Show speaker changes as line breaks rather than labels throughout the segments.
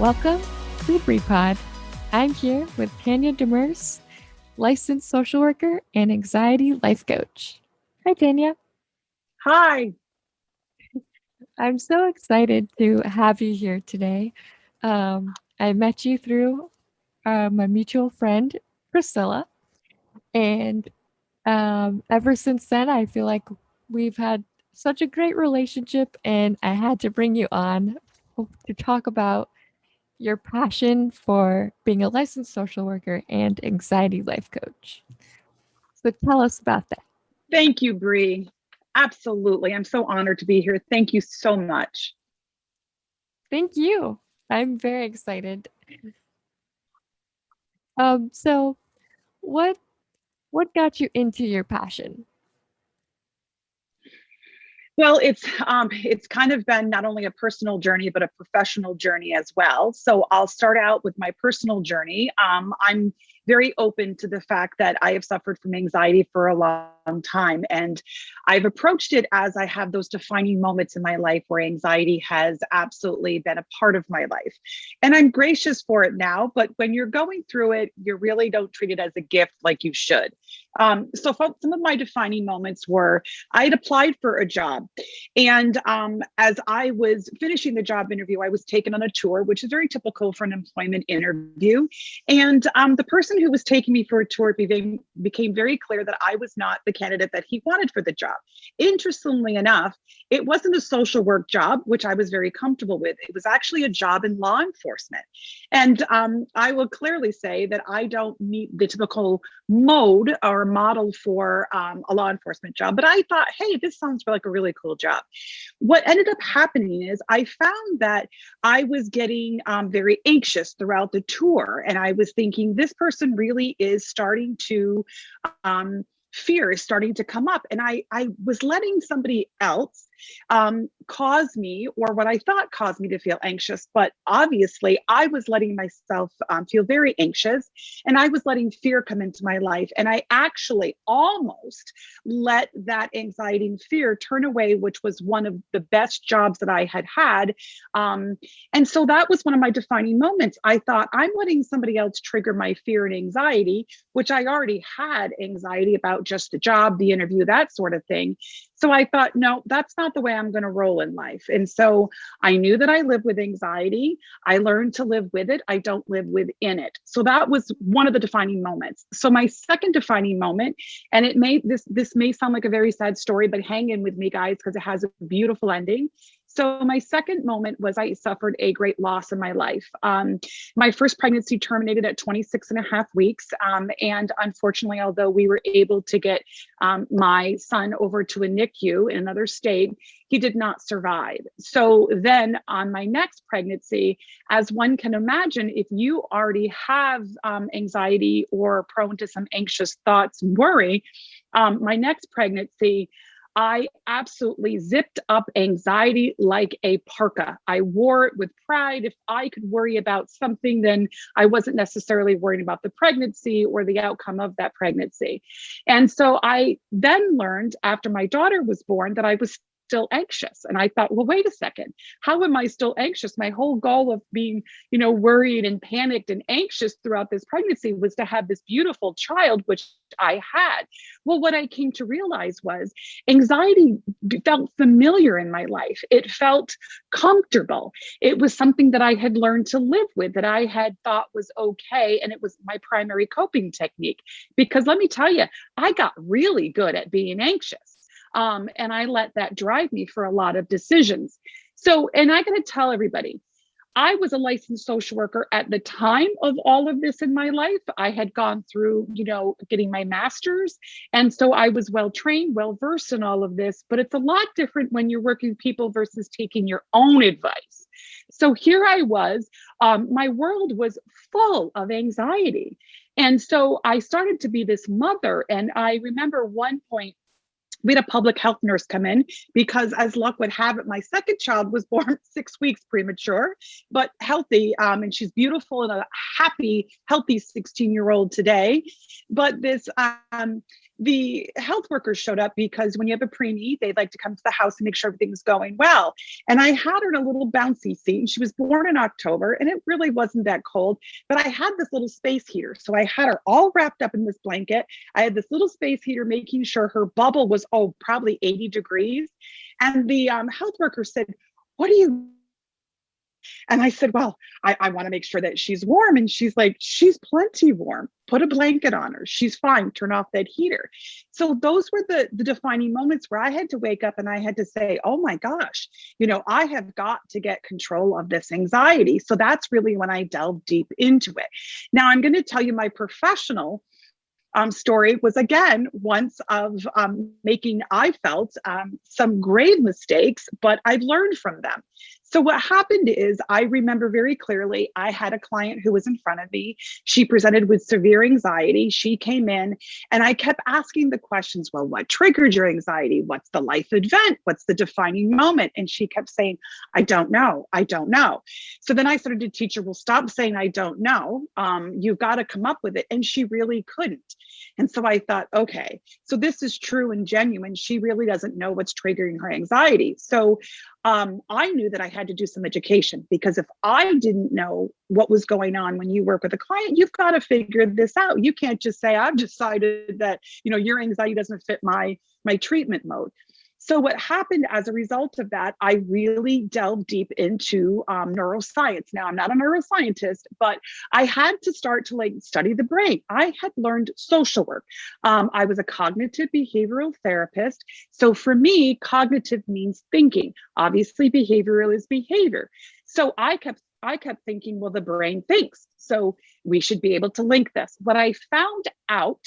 Welcome to Pod. I'm here with Tanya Demers, licensed social worker and anxiety life coach. Hi, Tanya.
Hi.
I'm so excited to have you here today. I met you through my mutual friend, Priscilla, and ever since then, I feel like we've had such a great relationship, and I had to bring you on to talk about your passion for being a licensed social worker and anxiety life coach. So tell us about that.
Thank you, Bree. Absolutely. I'm so honored to be here. Thank you so much.
Thank you. I'm very excited. So what what got you into your passion?
Well, it's kind of been not only a personal journey but a professional journey as well. So I'll start out with my personal journey. I'm very open to the fact that I have suffered from anxiety for a long time, and I've approached it as I have those defining moments in my life where anxiety has absolutely been a part of my life, and I'm gracious for it now. But when you're going through it, you really don't treat it as a gift like you should. So some of my defining moments were I had applied for a job. And as I was finishing the job interview, I was taken on a tour, which is very typical for an employment interview. And the person who was taking me for a tour became very clear that I was not the candidate that he wanted for the job. Interestingly enough, it wasn't a social work job, which I was very comfortable with. It was actually a job in law enforcement. And I will clearly say that I don't meet the typical mode or model for a law enforcement job. But I thought, hey, this sounds like a really cool job. What ended up happening is I found that I was getting very anxious throughout the tour. And I was thinking, this person really is starting to, fear is starting to come up. And I was letting somebody else cause me, or what I thought caused me to feel anxious. But obviously, I was letting myself feel very anxious, and I was letting fear come into my life. And I actually almost let that anxiety and fear turn away, which was one of the best jobs that I had had. And so that was one of my defining moments. I thought, I'm letting somebody else trigger my fear and anxiety, which I already had anxiety about just the job, the interview, that sort of thing. So I thought, no, that's not the way I'm going to roll in life. And so I knew that I live with anxiety. I learned to live with it. I don't live within it. So that was one of the defining moments. So my second defining moment, and this may sound like a very sad story, but hang in with me, guys, because it has a beautiful ending. So my second moment was I suffered a great loss in my life. My first pregnancy terminated at 26 and a half weeks. And unfortunately, although we were able to get my son over to a NICU in another state, he did not survive. So then on my next pregnancy, as one can imagine, if you already have anxiety or prone to some anxious thoughts and worry, my next pregnancy, I absolutely zipped up anxiety like a parka. I wore it with pride. If I could worry about something, then I wasn't necessarily worrying about the pregnancy or the outcome of that pregnancy. And so I then learned after my daughter was born that I was still anxious. And I thought, well, wait a second, how am I still anxious? My whole goal of being, worried and panicked and anxious throughout this pregnancy was to have this beautiful child, which I had. Well, what I came to realize was anxiety felt familiar in my life. It felt comfortable. It was something that I had learned to live with, that I had thought was okay. And it was my primary coping technique. Because let me tell you, I got really good at being anxious. And I let that drive me for a lot of decisions. So, and I got to tell everybody, I was a licensed social worker at the time of all of this in my life. I had gone through, getting my master's. And so I was well trained, well versed in all of this, but it's a lot different when you're working with people versus taking your own advice. So here I was, my world was full of anxiety. And so I started to be this mother. And I remember one point, we had a public health nurse come in because, as luck would have it, my second child was born 6 weeks premature, but healthy. And she's beautiful and a happy, healthy 16-year-old today. But this the health workers showed up because when you have a preemie, they'd like to come to the house and make sure everything's going well. And I had her in a little bouncy seat, and she was born in October, and it really wasn't that cold, but I had this little space heater. So I had her all wrapped up in this blanket. I had this little space heater making sure her bubble was, probably 80 degrees. And the health worker said, "What are you?" And I said, "Well, I want to make sure that she's warm." And she's like, "She's plenty warm. Put a blanket on her. She's fine. Turn off that heater." So those were the defining moments where I had to wake up and I had to say, "Oh my gosh, I have got to get control of this anxiety." So that's really when I delved deep into it. Now I'm going to tell you my professional story was, again, once of making, I felt, some grave mistakes, but I've learned from them. So what happened is, I remember very clearly, I had a client who was in front of me. She presented with severe anxiety. She came in and I kept asking the questions, "Well, what triggered your anxiety? What's the life event? What's the defining moment?" And she kept saying, "I don't know. I don't know." So then I started to teach her, "Well, stop saying I don't know. You've got to come up with it." And she really couldn't. And so I thought, okay, so this is true and genuine. She really doesn't know what's triggering her anxiety. So I knew that I had to do some education, because if I didn't know what was going on when you work with a client, you've got to figure this out. You can't just say, "I've decided that, your anxiety doesn't fit my treatment mode." So what happened as a result of that, I really delved deep into neuroscience. Now, I'm not a neuroscientist, but I had to start to study the brain. I had learned social work. I was a cognitive behavioral therapist. So for me, cognitive means thinking. Obviously, behavioral is behavior. So I kept thinking, well, the brain thinks, so we should be able to link this. What I found out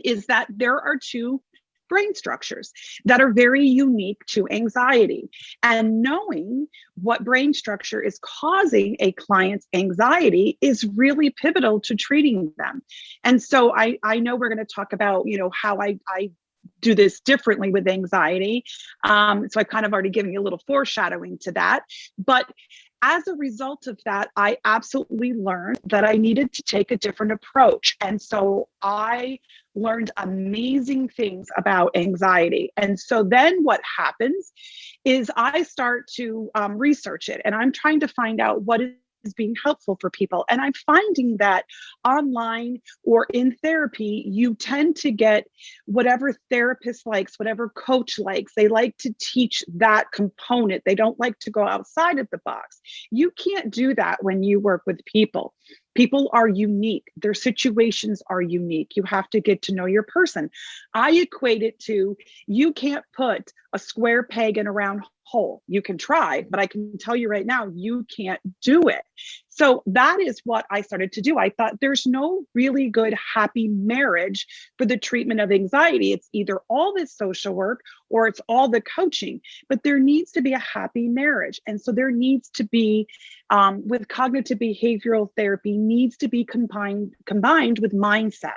is that there are two brain structures that are very unique to anxiety. And knowing what brain structure is causing a client's anxiety is really pivotal to treating them. And so I know we're going to talk about, how I do this differently with anxiety. So I kind of already given you a little foreshadowing to that. But as a result of that, I absolutely learned that I needed to take a different approach. And so I learned amazing things about anxiety. And so then what happens is I start to research it, and I'm trying to find out what is being helpful for people. And I'm finding that online or in therapy, you tend to get whatever therapist likes, whatever coach likes. They like to teach that component. They don't like to go outside of the box. You can't do that when you work with people. People are unique. Their situations are unique. You have to get to know your person. I equate it to, you can't put a square peg in a round hole. You can try, but I can tell you right now, you can't do it. So that is what I started to do. I thought there's no really good, happy marriage for the treatment of anxiety. It's either all this social work or it's all the coaching, but there needs to be a happy marriage. And so there needs to be, with cognitive behavioral therapy, needs to be combined with mindset.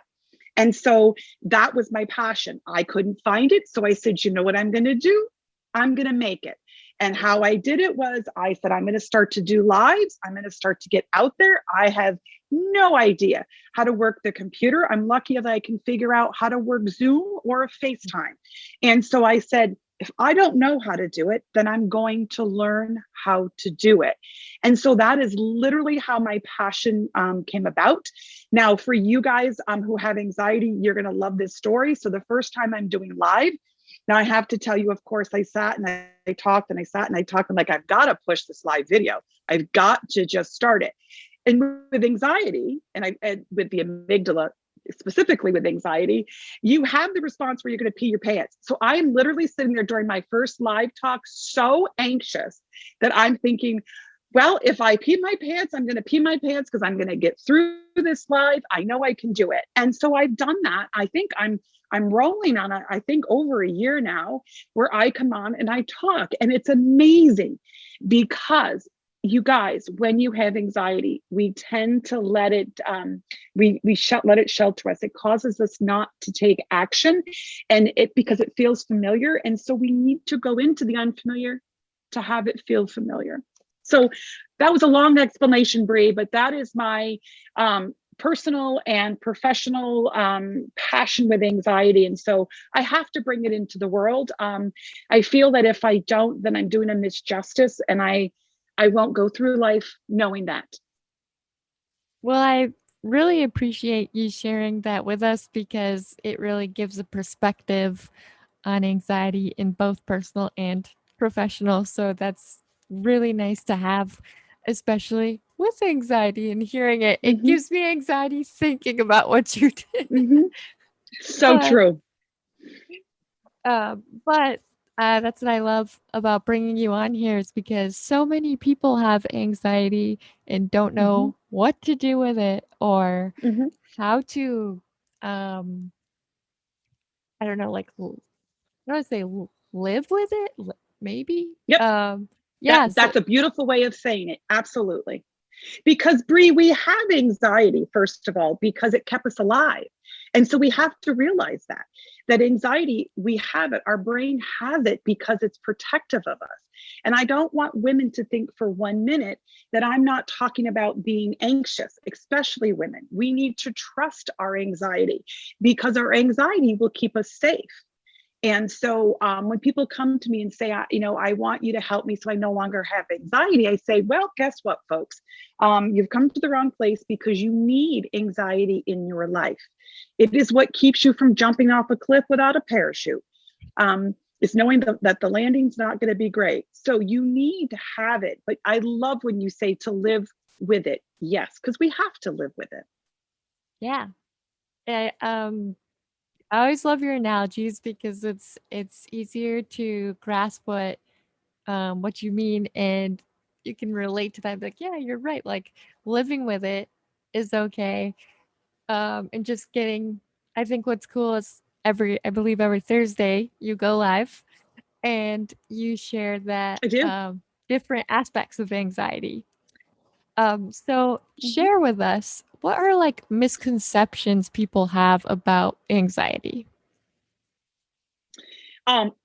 And so that was my passion. I couldn't find it. So I said, you know what I'm going to do? I'm going to make it. And how I did it was, I said, I'm going to start to do lives. I'm going to start to get out there. I have no idea how to work the computer. I'm lucky that I can figure out how to work Zoom or a FaceTime. And so I said, if I don't know how to do it, then I'm going to learn how to do it. And so that is literally how my passion came about. Now, for you guys who have anxiety, you're going to love this story. So the first time I'm doing live, now I have to tell you, of course, I sat and I talked and I sat and I talked. I'm like, I've got to push this live video. I've got to just start it. And with anxiety and with the amygdala, specifically with anxiety, you have the response where you're going to pee your pants. So I'm literally sitting there during my first live talk, so anxious that I'm thinking, well, if I pee my pants, I'm going to pee my pants because I'm going to get through this live. I know I can do it. And so I've done that. I think I'm rolling on, I think, over a year now, where I come on and I talk, and it's amazing because, you guys, when you have anxiety, we tend to let it, let it shelter us. It causes us not to take action, and because it feels familiar. And so we need to go into the unfamiliar to have it feel familiar. So that was a long explanation, Bree, but that is my personal and professional passion with anxiety. And so I have to bring it into the world. I feel that if I don't, then I'm doing a misjustice, and I won't go through life knowing that.
Well, I really appreciate you sharing that with us because it really gives a perspective on anxiety in both personal and professional. So that's really nice to have, especially with anxiety and hearing it. It
Hmm.
gives me anxiety thinking about what you did.
Hmm. So
But
true.
that's what I love about bringing you on here is because so many people have anxiety and don't
Hmm.
know what to do with it or
Hmm.
how to, um, I don't know, like, I don't want to say live with it, maybe.
Yep.
Yeah. So
That's a beautiful way of saying it. Absolutely. Because Bree, we have anxiety, first of all, because it kept us alive. And so we have to realize that anxiety, we have it, our brain has it because it's protective of us. And I don't want women to think for 1 minute that I'm not talking about being anxious, especially women. We need to trust our anxiety because our anxiety will keep us safe. And so when people come to me and say, I want you to help me so I no longer have anxiety, I say, well, guess what, folks? You've come to the wrong place because you need anxiety in your life. It is what keeps you from jumping off a cliff without a parachute. It's knowing that the landing's not going to be great. So you need to have it. But I love when you say to live with it. Yes, because we have to live with it.
yeah, I always love your analogies because it's easier to grasp what you mean and you can relate to that. Like, yeah, you're right. Like living with it is okay. And just getting. I think what's cool is I believe every Thursday you go live and you share that
I do.
different aspects of anxiety. So
Mhm.
share with us what are like misconceptions people have about anxiety.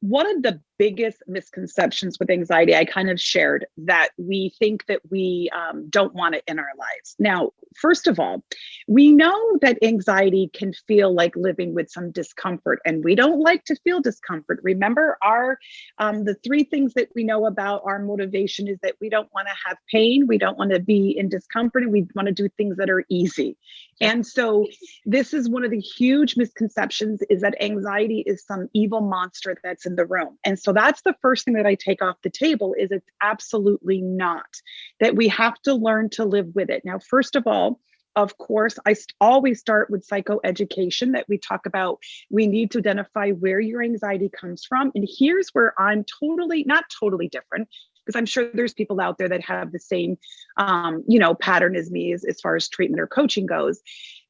One of the biggest misconceptions with anxiety, I kind of shared that we think that we don't want it in our lives. Now, first of all, we know that anxiety can feel like living with some discomfort, and we don't like to feel discomfort. Remember, our the three things that we know about our motivation is that we don't want to have pain, we don't want to be in discomfort, and we want to do things that are easy.
Yep.
And so this is one of the huge misconceptions is that anxiety is some evil monster that's in the room. And so that's the first thing that I take off the table is it's absolutely not, that we have to learn to live with it. Now, first of all, of course, always start with psychoeducation that we talk about. We need to identify where your anxiety comes from. And here's where I'm not totally different, because I'm sure there's people out there that have the same, pattern as me as far as treatment or coaching goes.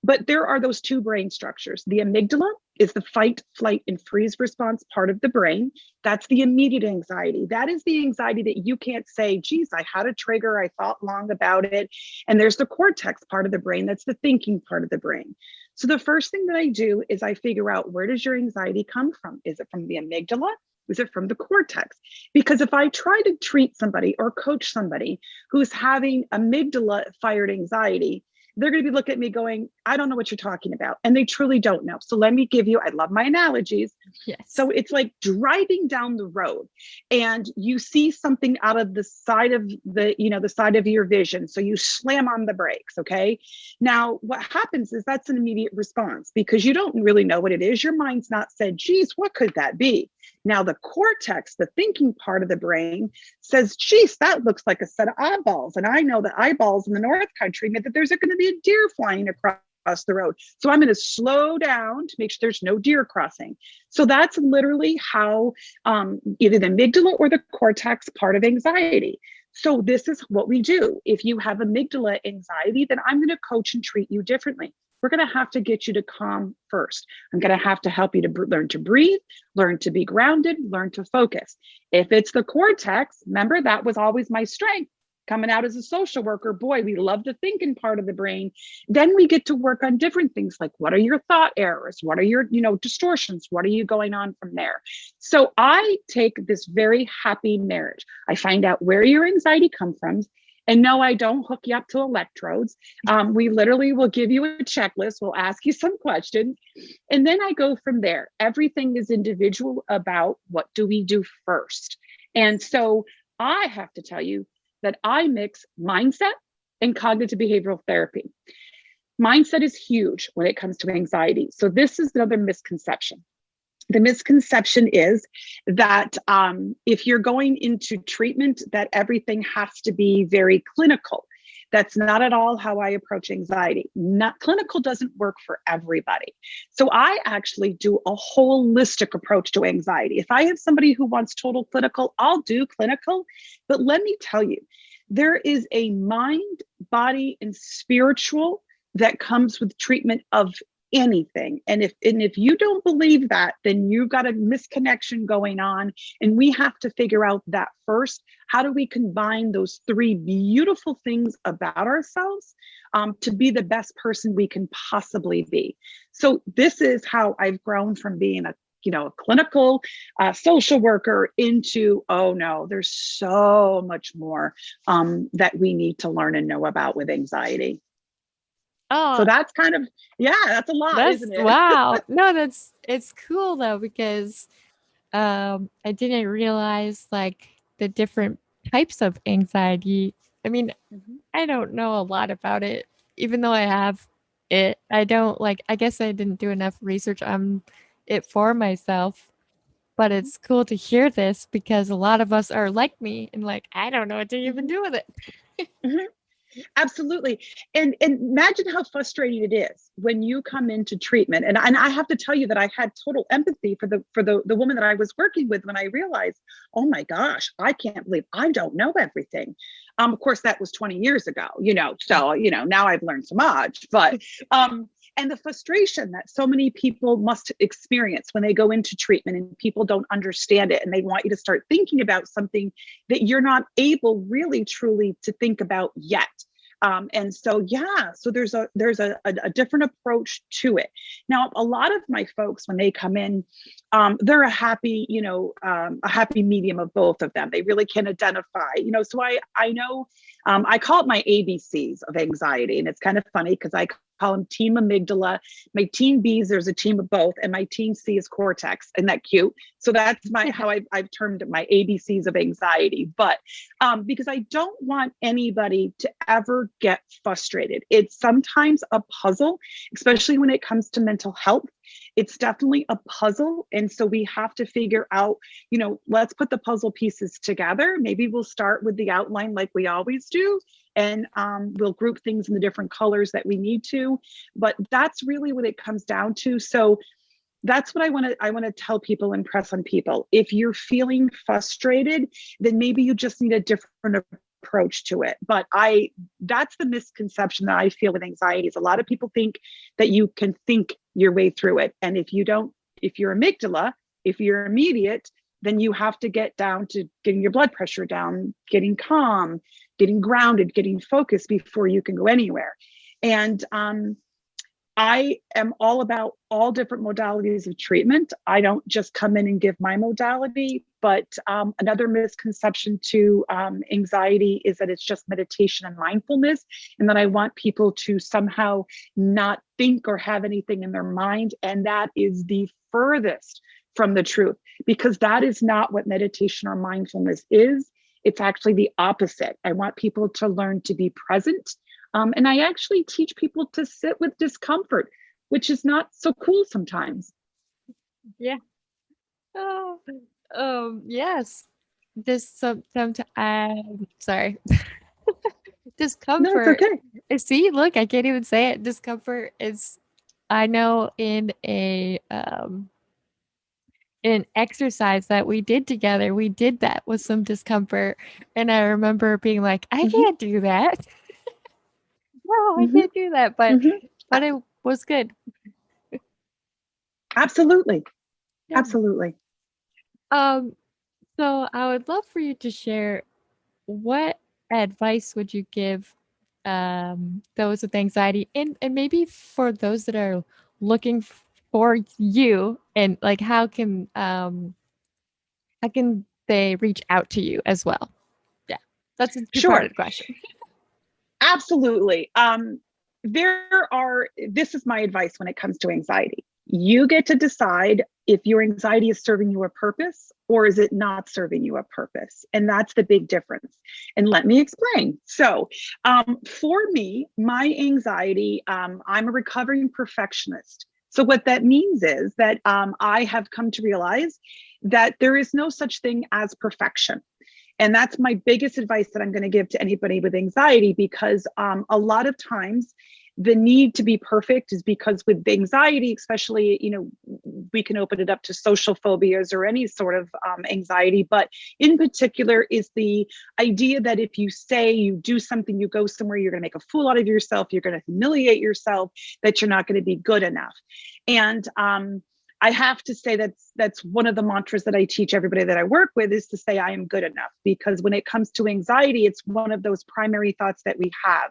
But there are those two brain structures. The amygdala is the fight, flight, and freeze response part of the brain. That's the immediate anxiety. That is the anxiety that you can't say, geez, I had a trigger, I thought long about it. And there's the cortex part of the brain. That's the thinking part of the brain. So the first thing that I do is I figure out, where does your anxiety come from? Is it from the amygdala? Is it from the cortex? Because if I try to treat somebody or coach somebody who's having amygdala fired anxiety, they're going to be looking at me going, I don't know what you're talking about. And they truly don't know. So let me give you, I love my analogies.
Yes.
So it's like driving down the road and you see something out of the side of the side of your vision. So you slam on the brakes. Okay. Now, what happens is that's an immediate response because you don't really know what it is. Your mind's not said, geez, what could that be? Now, the cortex, the thinking part of the brain, says, geez, that looks like a set of eyeballs. And I know that eyeballs in the North Country meant that there's going to be a deer flying across the road. So I'm going to slow down to make sure there's no deer crossing. So that's literally how either the amygdala or the cortex part of anxiety. So this is what we do. If you have amygdala anxiety, then I'm going to coach and treat you differently. We're going to have to get you to calm first. I'm going to have to help you to learn to breathe, learn to be grounded, learn to focus. If it's the cortex, remember that was always my strength. Coming out as a social worker, boy, we love the thinking part of the brain. Then we get to work on different things like what are your thought errors? What are your, distortions? What are you going on from there? So I take this very happy marriage. I find out where your anxiety comes from. And no, I don't hook you up to electrodes. We literally will give you a checklist. We'll ask you some questions. And then I go from there. Everything is individual about what do we do first. And so I have to tell you that I mix mindset and cognitive behavioral therapy. Mindset is huge when it comes to anxiety. So this is another misconception. The misconception is that if you're going into treatment, that everything has to be very clinical. That's not at all how I approach anxiety. Not clinical doesn't work for everybody. So I actually do a holistic approach to anxiety. If I have somebody who wants total clinical, I'll do clinical. But let me tell you, there is a mind, body, and spiritual that comes with treatment of anything. And if you don't believe that, then you've got a misconnection going on. And we have to figure out that first. How do we combine those three beautiful things about ourselves to be the best person we can possibly be? So this is how I've grown from being a clinical social worker into, oh no, there's so much more that we need to learn and know about with anxiety. So
Oh,
that's kind of, yeah, that's a lot,
that's
isn't it?
wow. No, it's cool though because I didn't realize like the different types of anxiety. I mean,
Mhm,
I don't know a lot about it, even though I have it. I don't like, I guess I didn't do enough research on it for myself, but
mhm,
it's cool to hear this because a lot of us are like me and like, I don't know what to even
mhm,
do with it.
mhm. Absolutely. And imagine how frustrating it is when you come into treatment. And I have to tell you that I had total empathy for the woman that I was working with when I realized, oh my gosh, I can't believe I don't know everything. Of course, that was 20 years ago, so now I've learned so much. But and the frustration that so many people must experience when they go into treatment and people don't understand it and they want you to start thinking about something that you're not able really truly to think about yet. And so, yeah, so there's a different approach to it. Now, a lot of my folks, when they come in, they're a happy medium of both of them. They really can identify, so I know, I call it my ABCs of anxiety. And it's kind of funny because I call them team amygdala. My team B's, there's a team of both, and my team C is cortex. Isn't that cute? So that's how I've termed it, my ABCs of anxiety. But because I don't want anybody to ever get frustrated. It's sometimes a puzzle, especially when it comes to mental health. It's definitely a puzzle. And so we have to figure out, let's put the puzzle pieces together. Maybe we'll start with the outline like we always do. And we'll group things in the different colors that we need to. But that's really what it comes down to. So that's what I want to tell people, impress on people. If you're feeling frustrated, then maybe you just need a different approach to it. But that's the misconception that I feel with anxiety is a lot of people think that you can think your way through it. And if you're amygdala, if you're immediate, then you have to get down to getting your blood pressure down, getting calm, getting grounded, getting focused before you can go anywhere. And I am all about all different modalities of treatment. I don't just come in and give my modality, but another misconception to anxiety is that it's just meditation and mindfulness, and that I want people to somehow not think or have anything in their mind. And that is the furthest from the truth, because that is not what meditation or mindfulness is. It's actually the opposite. I want people to learn to be present, and I actually teach people to sit with discomfort, which is not so cool sometimes.
Yeah. Oh, yes. This some sorry.
No, it's
Discomfort.
okay.
See, look, I can't even say it. Discomfort is, I know in an exercise that we did together, we did that with some discomfort. And I remember being like, I
Hmm.
can't do that. No, I
Hmm.
can't do that. But
Hmm.
it was good.
Absolutely.
Yeah.
Absolutely.
Um, so I would love for you to share what advice would you give those with anxiety and maybe for those that are looking for you and like how can they reach out to you as well? Yeah. That's a
Sure.
two-parted question.
Absolutely. This is my advice when it comes to anxiety. You get to decide if your anxiety is serving you a purpose or is it not serving you a purpose. And that's the big difference. And let me explain. So, for me, my anxiety, I'm a recovering perfectionist. So, what that means is that I have come to realize that there is no such thing as perfection. And that's my biggest advice that I'm going to give to anybody with anxiety, because a lot of times the need to be perfect is because with anxiety, especially, we can open it up to social phobias or any sort of anxiety. But in particular is the idea that if you say you do something, you go somewhere, you're going to make a fool out of yourself, you're going to humiliate yourself, that you're not going to be good enough. And I have to say that's one of the mantras that I teach everybody that I work with, is to say I am good enough, because when it comes to anxiety, it's one of those primary thoughts that we have.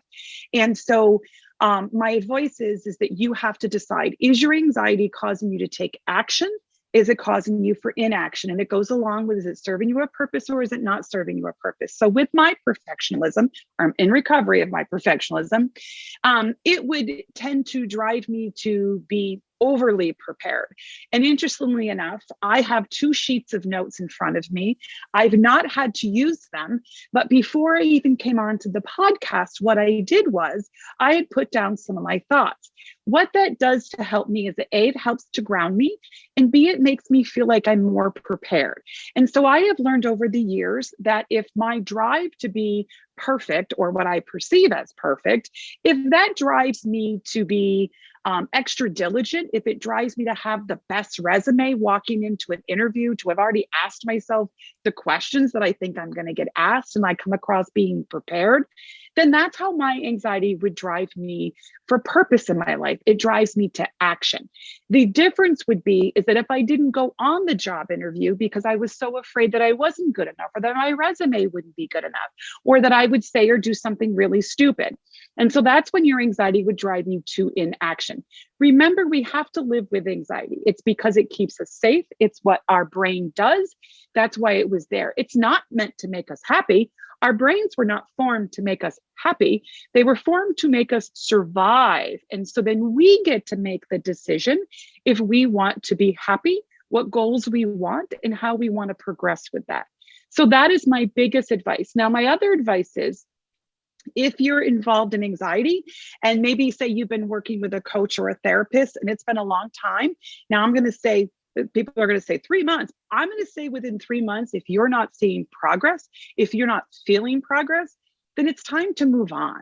And so my advice is that you have to decide, is your anxiety causing you to take action? Is it causing you for inaction? And it goes along with, is it serving you a purpose or is it not serving you a purpose? So with my perfectionism, or I'm in recovery of my perfectionism, it would tend to drive me to be overly prepared. And interestingly enough, I have 2 sheets of notes in front of me. I've not had to use them, but before I even came on to the podcast, what I did was I had put down some of my thoughts. What that does to help me is that A, it helps to ground me, and B, it makes me feel like I'm more prepared. And so I have learned over the years that if my drive to be perfect, or what I perceive as perfect, if that drives me to be extra diligent, if it drives me to have the best resume walking into an interview, to have already asked myself the questions that I think I'm going to get asked and I come across being prepared, then that's how my anxiety would drive me for purpose in my life. It drives me to action. The difference would be is that if I didn't go on the job interview because I was so afraid that I wasn't good enough, or that my resume wouldn't be good enough, or that I would say or do something really stupid. And so that's when your anxiety would drive you to inaction. Remember, we have to live with anxiety. It's because it keeps us safe. It's what our brain does. That's why it was there. It's not meant to make us happy. Our brains were not formed to make us happy. They were formed to make us survive. And so then we get to make the decision if we want to be happy, what goals we want, and how we want to progress with that. So that is my biggest advice. Now, my other advice is, if you're involved in anxiety, and maybe say you've been working with a coach or a therapist and it's been a long time. Now I'm going to say, people are going to say 3 months. I'm going to say within 3 months, if you're not seeing progress, if you're not feeling progress, then it's time to move on.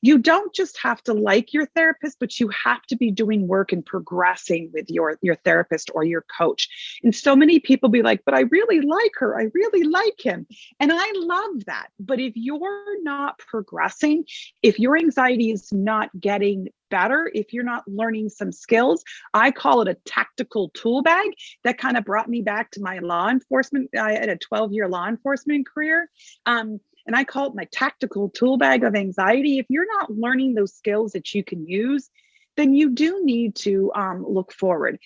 You don't just have to like your therapist, but you have to be doing work and progressing with your therapist or your coach. And so many people be like, but I really like her. I really like him. And I love that. But if you're not progressing, if your anxiety is not getting better, if you're not learning some skills, I call it a tactical tool bag. That kind of brought me back to my law enforcement. I had a 12-year law enforcement career. And I call it my tactical tool bag of anxiety. If you're not learning those skills that you can use, then you do need to look forward.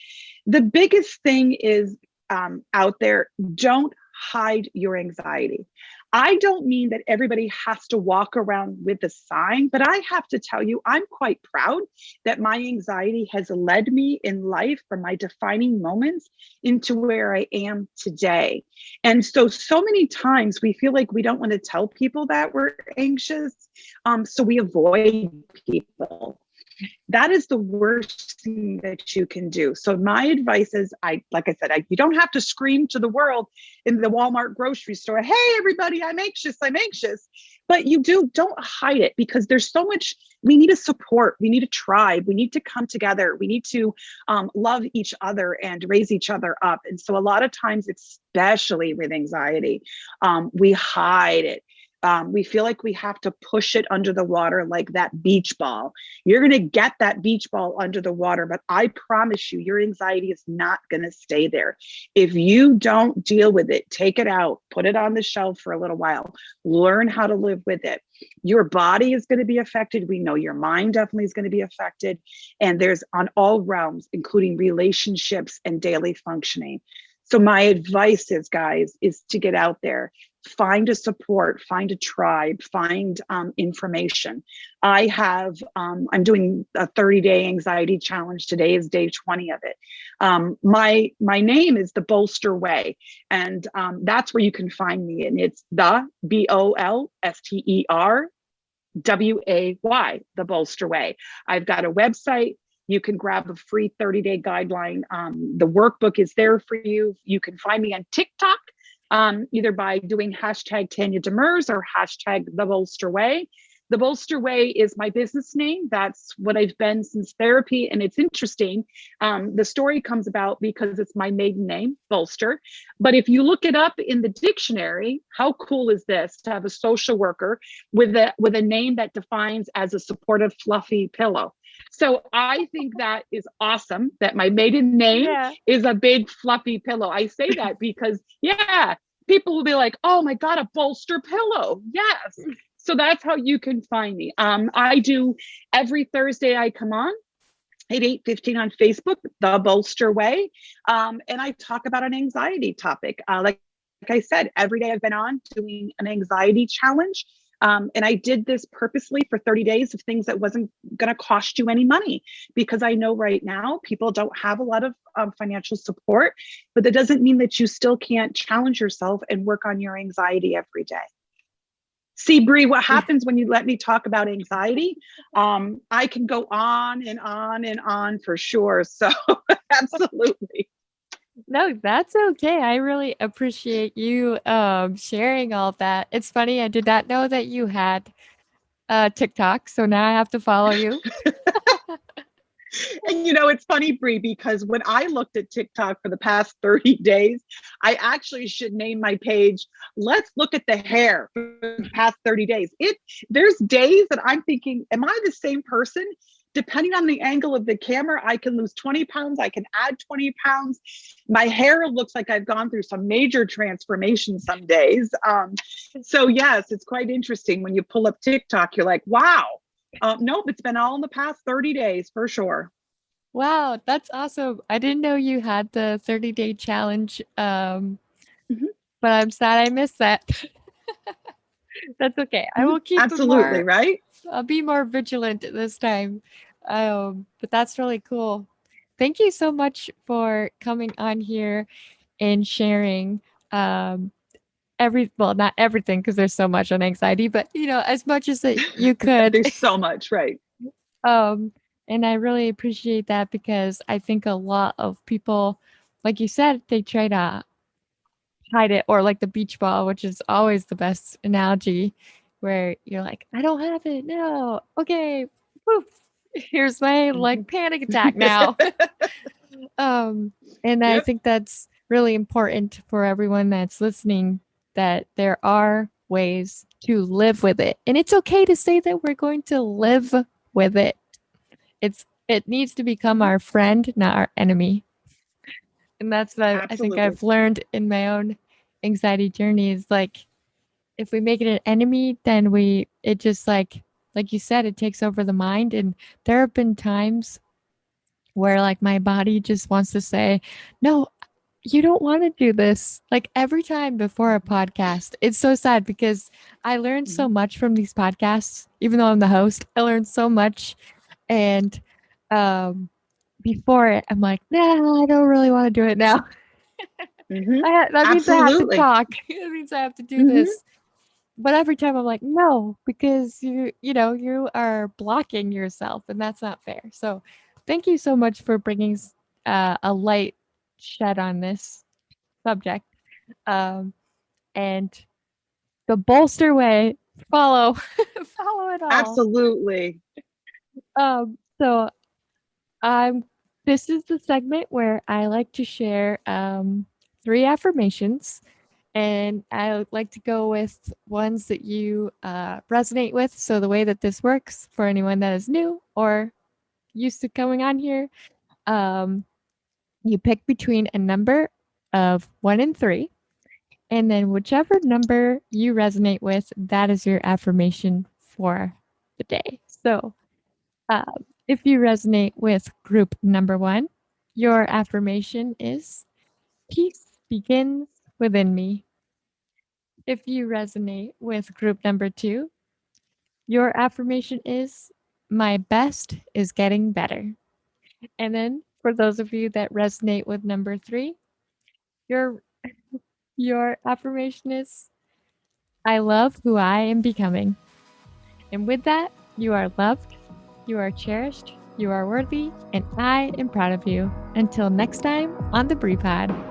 The biggest thing is out there, don't hide your anxiety. I don't mean that everybody has to walk around with a sign, but I have to tell you, I'm quite proud that my anxiety has led me in life from my defining moments into where I am today. And so many times we feel like we don't want to tell people that we're anxious. So we avoid people. That is the worst thing that you can do. So my advice is, like I said, you don't have to scream to the world in the Walmart grocery store, hey, everybody, I'm anxious. But don't hide it, because there's so much, we need a support. We need a tribe. We need to come together. We need to love each other and raise each other up. And so a lot of times, especially with anxiety, we hide it. We feel like we have to push it under the water like that beach ball. You're going to get that beach ball under the water, but I promise you, your anxiety is not going to stay there. If you don't deal with it, take it out, put it on the shelf for a little while, learn how to live with it. Your body is going to be affected. We know your mind definitely is going to be affected. And there's on all realms, including relationships and daily functioning. So my advice is, guys, is to get out there, find a support, find a tribe, find information. I'm doing a 30-day anxiety challenge. Today is day 20 of it. My name is the Bolster Way, and that's where you can find me. And it's the BOLSTER WAY, the Bolster Way. I've got a website. You can grab a free 30-day guideline. The workbook is there for you. You can find me on TikTok, either by doing hashtag Tanya Demers or hashtag the Bolster Way. The Bolster Way is my business name. That's what I've been since therapy. And it's interesting. The story comes about because it's my maiden name, Bolster. But if you look it up in the dictionary, how cool is this to have a social worker with a name that defines as a supportive, fluffy pillow? So I think that is awesome that my maiden name
Yeah.
is a big fluffy pillow. I say that because, yeah, people will be like, oh my God, a bolster pillow. Yes. So that's how you can find me. I do every Thursday I come on at 8:15 on Facebook, The Bolster Way. And I talk about an anxiety topic. Like I said, every day I've been on doing an anxiety challenge. And I did this purposely for 30 days of things that wasn't going to cost you any money, because I know right now people don't have a lot of financial support, but that doesn't mean that you still can't challenge yourself and work on your anxiety every day. See, Bree, what happens when you let me talk about anxiety? I can go on and on and on for sure. So absolutely.
No, that's okay. I really appreciate you sharing all of that. It's funny, I did not know that you had TikTok, so now I have to follow you.
And it's funny, Bree, because when I looked at TikTok for the past 30 days, I actually should name my page, Let's Look at the Hair for the past 30 days. There's days that I'm thinking, am I the same person? Depending on the angle of the camera, I can lose 20 pounds. I can add 20 pounds. My hair looks like I've gone through some major transformation some days. So yes, it's quite interesting. When you pull up TikTok, you're like, wow. Nope, it's been all in the past 30 days for sure.
Wow, that's awesome. I didn't know you had the 30-day challenge,
Mhm.
but I'm sad I missed that. That's okay. I
Mhm.
will keep it
Absolutely,
more
right?
I'll be more vigilant this time. But that's really cool. Thank you so much for coming on here and sharing um well, not everything because there's so much on anxiety, but as much as that you could.
There's so much, right?
um and I really appreciate that because I think a lot of people, like you said, they try to hide it, or like the beach ball, which is always the best analogy, where you're like, I don't have it. No. Okay. Poof. Here's my like
Mhm.
panic attack now. um, and I
Yep.
think that's really important for everyone that's listening, that there are ways to live with it. And it's okay to say that we're going to live with it. It needs to become
Mhm.
our friend, not our enemy. And that's what I think
Absolutely.
I've learned in my own anxiety journey is like, if we make it an enemy, then it just like you said, it takes over the mind. And there have been times where like my body just wants to say, no, you don't want to do this. Like every time before a podcast, it's so sad because I learned so
Mhm.
much from these podcasts. Even though I'm the host, I learned so much. And um, before it, I'm like, nah, I don't really want to do it now.
Mhm.
That means I have to
Absolutely.
talk. It means I have to do
Mhm.
this. But every time I'm like, no, because you are blocking yourself, and that's not fair. So, thank you so much for bringing a light shed on this subject. Um, and the bolster way, follow, follow it all.
Absolutely.
So I'm. This is the segment where I like to share 3 affirmations, and I would like to go with ones that you resonate with. So, the way that this works for anyone that is new or used to coming on here, um, you pick between a number of 1 and 3, and then whichever number you resonate with, that is your affirmation for the day. So, if you resonate with group number 1, your affirmation is peace begins within me. If you resonate with group number 2, your affirmation is my best is getting better. And then for those of you that resonate with number 3, your your affirmation is I love who I am becoming. And with that, you are loved, you are cherished, you are worthy, and I am proud of you. Until next time on the Brie Pod.